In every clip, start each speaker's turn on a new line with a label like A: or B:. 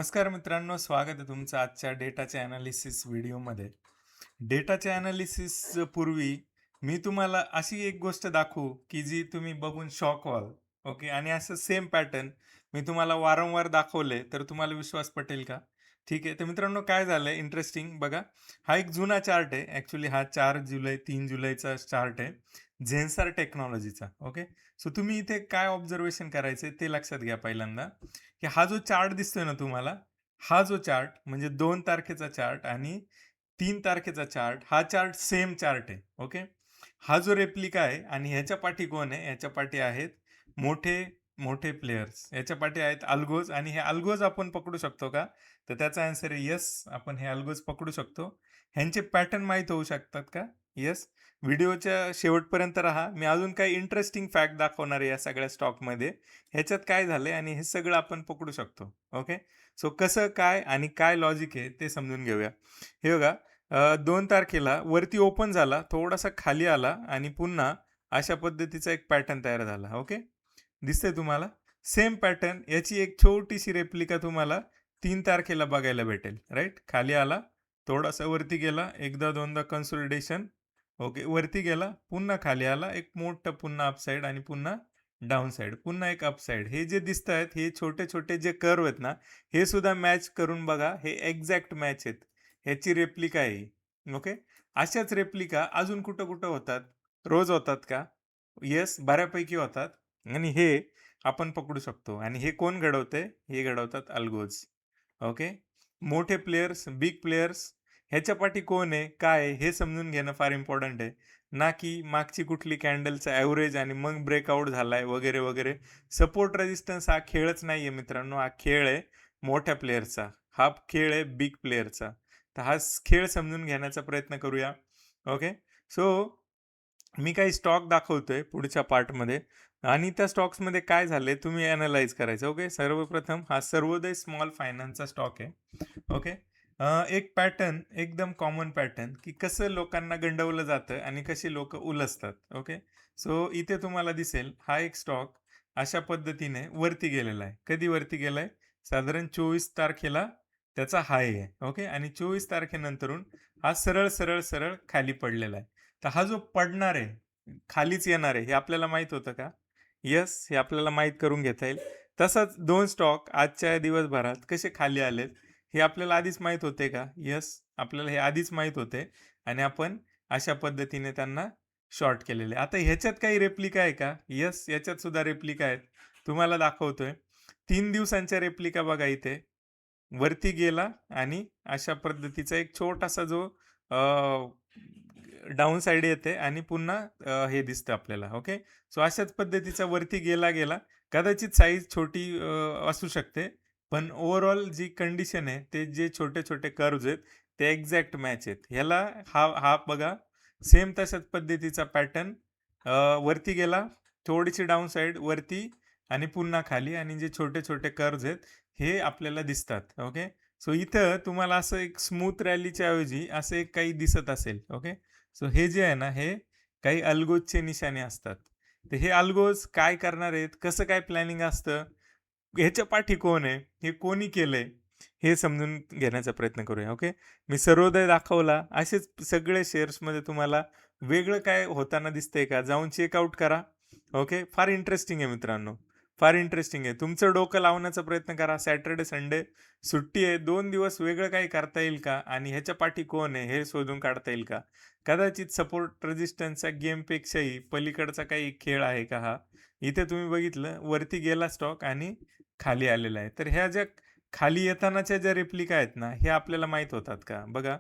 A: नमस्कार मित्रांनो, स्वागत आहे तुमचं आजच्या डेटाच्या ॲनालिसिस व्हिडिओमध्ये. डेटाच्या ॲनालिसिस पूर्वी मी तुम्हाला अशी एक गोष्ट दाखवू की जी तुम्ही बघून शॉक व्हाल. ओके, आणि असं सेम पॅटर्न मी तुम्हाला वारंवार दाखवले तर तुम्हाला विश्वास पटेल का? ठीक आहे. तर मित्रांनो, काय झालंय इंटरेस्टिंग बघा. हा एक जुना चार्ट आहे. ॲक्च्युली हा 4 जुलै 3 जुलैचा चार्ट आहे, झेन्सर टेक्नॉलॉजीचा. ओके. सो तुम्ही इथे काय ऑब्झर्वेशन करायचे ते लक्षात घ्या पहिल्यांदा, की हा जो चार्ट दिसतोय ना तुम्हाला, हा जो चार्ट म्हणजे 2 तारखेचा चार्ट आणि 3 तारखेचा चार्ट, हा चार्ट सेम चार्ट आहे. ओके. हा जो रेप्लिका आहे आणि ह्याच्या पाठी कोण आहे? ह्याच्या पाठी आहेत मोठे मोठे प्लेयर्स. ह्याच्या पाठी आहेत अल्गोज, आणि हे अल्गोज आपण पकडू शकतो का? तर त्याचा आन्सर आहे येस. आपण हे अल्गोज पकडू शकतो. ह्यांचे पॅटर्न माहीत होऊ शकतात का? येस. व्हिडिओच्या शेवटपर्यंत राहा. मी अजून काही इंटरेस्टिंग फॅक्ट दाखवणार आहे या सगळ्या स्टॉकमध्ये. ह्याच्यात काय झालंय आणि हे सगळं आपण पकडू शकतो. ओके. सो कसं काय आणि काय लॉजिक आहे ते समजून घेऊया. हे बघा, 2 तारखेला वरती ओपन झाला, थोडासा खाली आला आणि पुन्हा अशा पद्धतीचा एक पॅटर्न तयार झाला. ओके. दिसतंय तुम्हाला? सेम पॅटर्न, याची एक छोटीशी रेप्लिका तुम्हाला 3 तारखेला बघायला भेटेल. राईट. खाली आला, थोडासा वरती गेला, एकदा दोनदा कन्सोलिडेशन. ओके. वरती गेला, पुन्हा खाली आला, एक मोठं पुन्हा अपसाईड आणि पुन्हा डाउन साइड, पुन्हा एक अपसाईड. हे जे दिसत आहेत, हे छोटे छोटे जे कर्व आहेत ना, हे सुद्धा मॅच करून बघा. हे एक्झॅक्ट मॅच आहेत. ह्याची रेप्लिका आहे. ओके. अशाच रेप्लिका अजून कुठं कुठं होतात? रोज होतात का? येस, बऱ्यापैकी होतात. आणि हे आपण पकडू शकतो. आणि हे कोण घडवते? हे घडवतात अल्गोज. ओके. मोठे प्लेयर्स, बिग प्लेयर्स, ह्याच्या पाठी कोण आहे, काय आहे, हे समजून घेणं फार इम्पॉर्टंट आहे. ना की मागची कुठली कॅन्डलचा ॲव्हरेज आणि मग ब्रेकआउट झालाय वगैरे वगैरे. सपोर्ट रेजिस्टन्स हा खेळच नाहीये मित्रांनो, हा खेळ आहे मोठ्या प्लेयरचा. हा खेळ आहे बिग प्लेयरचा. तर हा खेळ समजून घेण्याचा प्रयत्न करूया. ओके. सो मी काही स्टॉक दाखवतोय पुढच्या पार्टमध्ये, आणि त्या स्टॉक्समध्ये काय झालंय तुम्ही अॅनलाइज करायचं. ओके. सर्वप्रथम हा सर्वोदय स्मॉल फायनान्सचा स्टॉक आहे. ओके. एक पॅटर्न, एकदम कॉमन पॅटर्न, की कसं लोकांना गंडवलं जातं आणि कशी लोक उलसतात. ओके. सो इथे तुम्हाला दिसेल हा एक स्टॉक अशा पद्धतीने वरती गेलेला आहे. कधी वरती गेलाय? साधारण 24 तारखेला त्याचा हाय आहे. ओके. आणि 24 तारखेनंतरून हा सरळ सरळ सरळ खाली पडलेला आहे. तर हा जो पडणार आहे, खालीच येणार आहे, हे आपल्याला माहित होतं का? येस, हे आपल्याला माहीत करून घेता येईल. तसाच 2 स्टॉक आजच्या दिवसभरात कसे खाली आलेत, हे आपल्याला आधीच माहीत होते का? येस, आपल्याला हे आधीच माहीत होते आणि आपण अशा पद्धतीने त्यांना शॉर्ट केलेले. आता ह्याच्यात काही रेप्लिका आहे का? येस, याच्यात सुद्धा रेप्लिका आहेत. तुम्हाला दाखवतोय. 3 दिवसांच्या रेप्लिका बघा इथे. वरती गेला आणि अशा पद्धतीचा एक छोटासा जो डाउन साइड येते आणि पुन्हा हे दिसतं आपल्याला. ओके. सो अशाच पद्धतीचा वरती गेला. कदाचित साईज छोटी असू शकते. पण ओव्हरऑल जी कंडिशन आहे, ते जे छोटे-छोटे कर्व्हज आहेत, ते एक्झॅक्ट मॅच आहेत. ह्याला हा हा बघा, सेम तशाच पद्धतीचा पॅटर्न. वरती गेला, थोडीशी डाउन साइड वरती आणि पुन्हा खाली, आणि जे छोटे-छोटे कर्व्हज आहेत, हे आपल्याला दिसतात. ओके. सो इथं तुम्हाला असं एक स्मूथ रॅलीच्या ऐवजी असं एक काही दिसत असेल. ओके. सो हे जे आहे ना, हे काही अल्गोजचे निशाणे असतात. तर हे अल्गोज काय करणार आहेत, कसं काय प्लॅनिंग असतं, ह्याच्या पाठी कोण आहे, हे कोणी केलंय, हे समजून घेण्याचा प्रयत्न करूया. ओके. मी सर्वोदय दाखवला. असेच सगळे शेअर्समध्ये तुम्हाला वेगळं काय होताना दिसतंय का? जाऊन चेकआउट करा. ओके. फार इंटरेस्टिंग आहे मित्रांनो. फार इंटरेस्टिंग आहे. तुमचं डोकं लावण्याचा प्रयत्न करा. सॅटर्डे, संडे सुट्टी आहे. 2 दिवस वेगळं काही करता येईल का? आणि ह्याच्या पाठी कोण आहे, हे शोधून काढता येईल का? कदाचित सपोर्ट रेझिस्टन्सच्या गेमपेक्षाही पलीकडचा काही खेळ आहे का हा? इथे तुम्ही बघितलं, वरती गेला स्टॉक आणि खाली आलेला आहे. तर ह्या ज्या खाली येतानाच्या ज्या रेप्लिका आहेत ना, हे आपल्याला माहीत होतात का? बघा,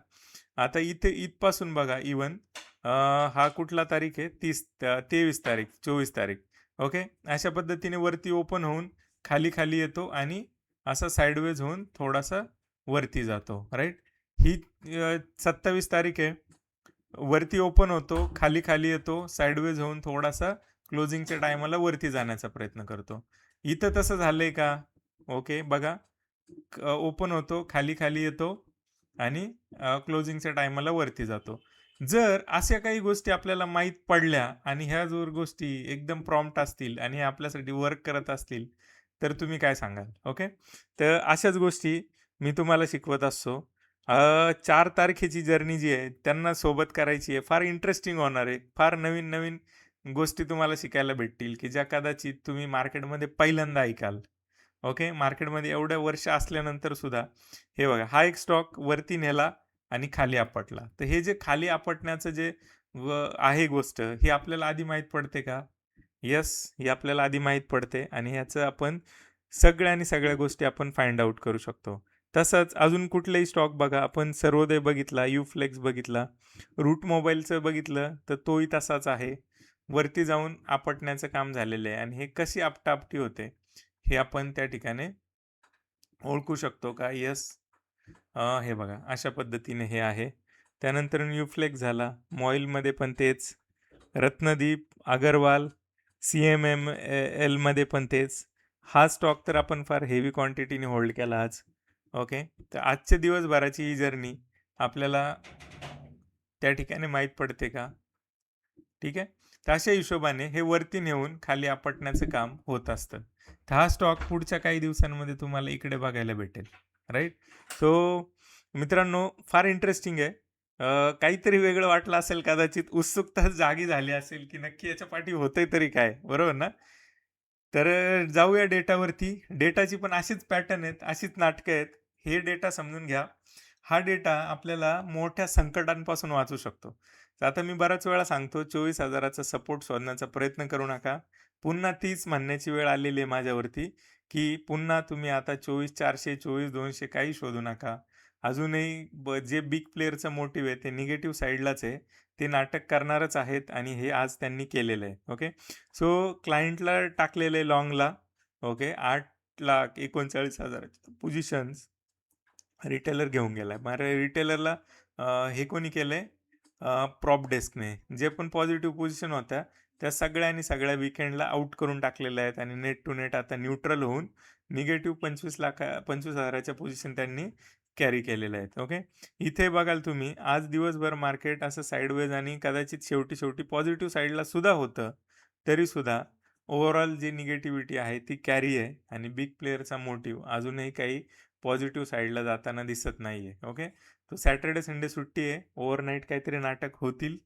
A: आता इथे इथपासून बघा इवन हा कुठला तारीख आहे? 23 तारीख, 24 तारीख. ओके. अशा पद्धतीने वरती ओपन होऊन खाली येतो आणि असा साइडवेज होऊन थोडासा वरती जातो. राईट. ही 27 तारीख आहे. वरती ओपन होतो, खाली येतो, साइडवेज होऊन थोडासा क्लोजिंगच्या टायमाला वरती जाण्याचा प्रयत्न करतो. इथं तसं झालंय का? ओके. बघा, ओपन होतो, खाली येतो आणि क्लोजिंगच्या टायमाला वरती जातो. जर अशा काही गोष्टी आपल्याला माहीत पडल्या आणि ह्या जर गोष्टी एकदम प्रॉम्प्ट असतील आणि हे आपल्यासाठी वर्क करत असतील, तर तुम्ही काय सांगाल? ओके. तर अशाच गोष्टी मी तुम्हाला शिकवत असतो. 4 तारखेची जर्नी जी आहे त्यांना सोबत करायची आहे. फार इंटरेस्टिंग होणार आहे. फार नवीन-नवीन गोष्टी तुम्हाला शिकायला भेटतील, की ज्या कदाचित तुम्ही मार्केटमध्ये पहिल्यांदा ऐकाल. ओके. मार्केटमध्ये एवढ्या वर्ष असल्यानंतर सुद्धा हे बघा, हा एक स्टॉक वरती नेला आणि खाली आपटला. तर हे जे खाली आपटण्याचं जे आहे गोष्ट, ही आपल्याला आधी माहीत पडते का? येस, ही आपल्याला आधी माहीत पडते आणि ह्याचं आपण सगळ्या गोष्टी आपण फाइंड आउट करू शकतो. तसंच अजून कुठलाही स्टॉक बघा, आपण सर्वोदय बघितला, युफ्लेक्स बघितला, रूट मोबाईलचं बघितलं, तर तोही तसाच आहे. वरती जाऊन आपटण्याचं काम झालेलं आहे आणि हे कशी आपटापटी होते, हे आपण त्या ठिकाणी ओळखू शकतो का? येस. हे बघा अशा पद्धतीने हे आहे. त्यानंतर न्यूफ्लेक्स झाला, मॉईलमध्ये पण तेच, रत्नदीप, अगरवाल, एलमध्ये पण तेच. हा स्टॉक तर आपण फार हेवी क्वांटिटीने होल्ड केला आज. ओके. तर आजच्या दिवसभराची ही जर्नी आपल्याला त्या ठिकाणी माहीत पडते का? ठीक आहे. तर अशा हिशोबाने हे वरती नेऊन खाली आपटण्याचं काम होत असतं. तर हा स्टॉक पुढच्या काही दिवसांमध्ये तुम्हाला इकडे बघायला भेटेल. राईट. सो मित्रांनो, फार इंटरेस्टिंग आहे. काहीतरी वेगळं वाटलं असेल, कदाचित उत्सुकता जागी झाली असेल, की नक्की याच्या पाठी होतंय तरी काय? बरोबर ना? तर जाऊया डेटावरती. डेटाची पण अशीच पॅटर्न आहेत, अशीच नाटकं आहेत. हे डेटा समजून घ्या. हा डेटा आपल्याला मोठ्या संकटांपासून वाचवू शकतो. तर आता मी बऱ्याच वेळा सांगतो, 24,000चा सपोर्ट शोधण्याचा प्रयत्न करू नका. पुन्हा तीच म्हणण्याची वेळ आलेली आहे माझ्यावरती, की पुन्हा तुम्ही आता 24,400, 24,200 काही शोधू नका. अजूनही जे बिग प्लेयरचं मोटिव्ह आहे ते निगेटिव्ह साईडलाच आहे. ते नाटक करणारच आहेत आणि हे आज त्यांनी केलेलं आहे. ओके. सो क्लायंटला टाकलेलं आहे लाँगला. ओके. 8,39,000 पोझिशन्स रिटेलर घेऊन गेलाय. मग रिटेलरला हे कोणी केलंय? प्रॉप डेस्कने. जे पण पॉझिटिव्ह पोझिशन होत्या, त्या सगळ्या वीकेंडला आउट करून टाकलेल्या आहेत आणि नेट टू नेट आता न्यूट्रल होऊन निगेटिव्ह 25,000च्या पोझिशन त्यांनी कॅरी केलेल्या आहेत. ओके. इथे बघाल तुम्ही आज दिवसभर मार्केट असं साइडवेज आणि कदाचित शेवटी पॉझिटिव्ह साईडला सुद्धा होतं. तरीसुद्धा ओव्हरऑल जी निगेटिव्हिटी आहे ती कॅरी आहे आणि बिग प्लेयरचा मोटिव्ह अजूनही काही पॉझिटिव्ह साईडला जाताना दिसत नाहीये. ओके. तो सॅटर्डे संडे सुट्टी आहे. ओव्हरनाईट काहीतरी नाटक होतील.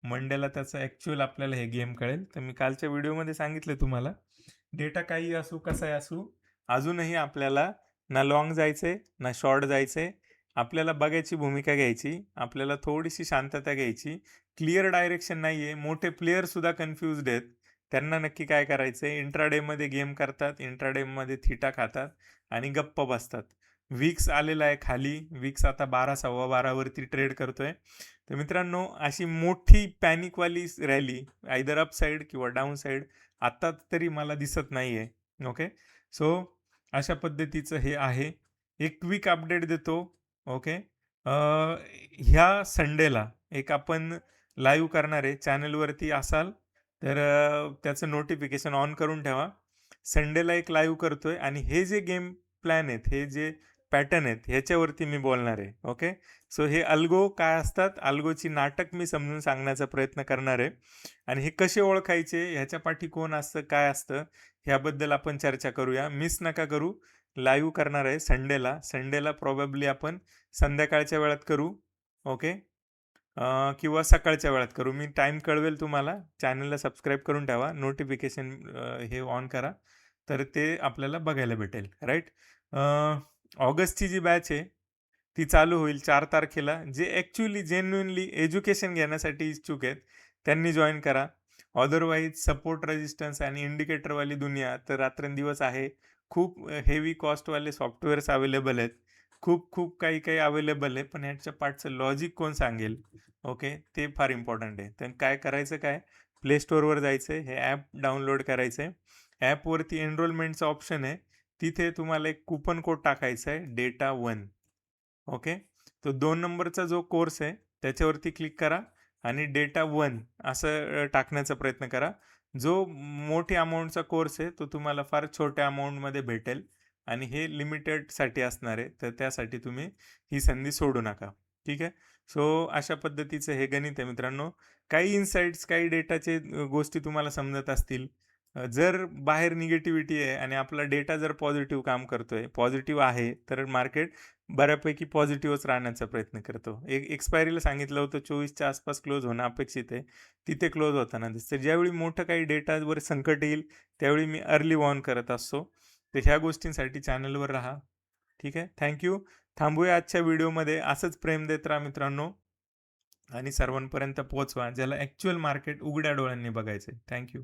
A: मंडेला त्याचं ॲक्च्युअल आपल्याला हे गेम कळेल. तर मी कालच्या व्हिडिओमध्ये सांगितलं तुम्हाला, डेटा काही असू, कसाही असू, अजूनही आपल्याला ना लाँग जायचंय, ना शॉर्ट जायचंय. आपल्याला बघायची भूमिका घ्यायची. आपल्याला थोडीशी शांतता घ्यायची. क्लिअर डायरेक्शन नाहीये. मोठे प्लेयरसुद्धा कन्फ्युज्ड आहेत. त्यांना नक्की काय करायचंय? इंट्राडेमध्ये गेम करतात, इंट्राडेमध्ये थिटा खातात आणि गप्प बसतात. विक्स आलेला आहे खाली. विक्स आता 12, 12.15 वरती ट्रेड करतोय. तर मित्रांनो, अशी मोठी पॅनिकवाली रॅली आयदर अप साइड किंवा डाऊन साइड आता तरी मला दिसत नाहीये. ओके. सो अशा पद्धतीचं हे आहे. एक क्विक अपडेट देतो. ओके. ह्या संडेला एक आपण लाईव्ह करणार आहे. चॅनलवरती असाल तर त्याचं नोटिफिकेशन ऑन करून ठेवा. संडेला एक लाईव्ह करतोय आणि हे जे गेम प्लॅन आहेत, हे जे पॅटर्न आहेत, ह्याच्यावरती मी बोलणार आहे. ओके. सो हे अल्गो काय असतात, अल्गोची नाटक मी समजून सांगण्याचा प्रयत्न करणार आहे आणि हे कसे ओळखायचे, ह्याच्या पाठी कोण असतं, काय असतं, ह्याबद्दल आपण चर्चा करूया. मिस नका करू. लाईव्ह करणार आहे संडेला प्रोबॅबली आपण संध्याकाळच्या वेळात करू. ओके. किंवा सकाळच्या वेळात करू. मी टाईम कळवेल तुम्हाला. चॅनलला सबस्क्राईब करून ठेवा. नोटिफिकेशन हे ऑन करा. तर ते आपल्याला बघायला भेटेल. राईट. ऑगस्टची जी बॅच आहे, ती चालू होईल 4 तारखेला. जे ॲक्च्युअली जेन्युइनली एज्युकेशन घेण्यासाठी इच्छुक आहेत, त्यांनी जॉइन करा. अदरवाईज सपोर्ट, रेजिस्टन्स आणि इंडिकेटरवाली दुनिया तर रात्रंदिवस आहे. खूप हेवी कॉस्टवाले सॉफ्टवेअर्स अवेलेबल आहेत. खूप काही अवेलेबल आहे. पण ह्याच्या पाठचं लॉजिक कोण सांगेल? ओके. ते फार इम्पॉर्टंट आहे. तर काय करायचं काय? प्ले स्टोअरवर जायचं आहे. हे ॲप डाउनलोड करायचं आहे. ॲपवरती एनरोलमेंटचं ऑप्शन आहे. तिथे तुम्हाला एक कूपन कोड टाकायचा आहे, डेटा 1. ओके. तो 2 नंबरचा जो कोर्स आहे, त्याच्यावरती क्लिक करा आणि डेटा 1 असं टाकण्याचा प्रयत्न करा. जो मोठी अमाउंटचा कोर्स आहे, तो तुम्हाला फार छोट्या अमाउंटमध्ये भेटेल आणि हे लिमिटेडसाठी असणार आहे. तर त्यासाठी तुम्ही ही संधी सोडू नका. ठीक आहे. सो अशा पद्धतीचं हे गणित आहे मित्रांनो. काही इन्साईट्स, काही डेटाचे गोष्टी तुम्हाला समजत असतील, जर बाहेर निगेटिव्हिटी आहे आणि आपला डेटा जर पॉझिटिव्ह काम करतोय, पॉझिटिव्ह आहे, तर मार्केट बऱ्यापैकी पॉझिटिव्हच राहण्याचा प्रयत्न करतो. एक एक्सपायरीला सांगितलं होतं 24च्या आसपास क्लोज होणं अपेक्षित आहे. तिथे क्लोज होताना दिसतं. ज्यावेळी मोठं काही डेटावर संकट येईल, त्यावेळी मी अर्ली वॉर्न करत असतो. तर ह्या गोष्टींसाठी चॅनलवर राहा. ठीक आहे. थांबूया आजच्या व्हिडिओमध्ये. असंच प्रेम देत राहा मित्रांनो आणि सर्वांपर्यंत पोहोचवा, ज्याला ॲक्चुअल मार्केट उघड्या डोळ्यांनी बघायचंय. थँक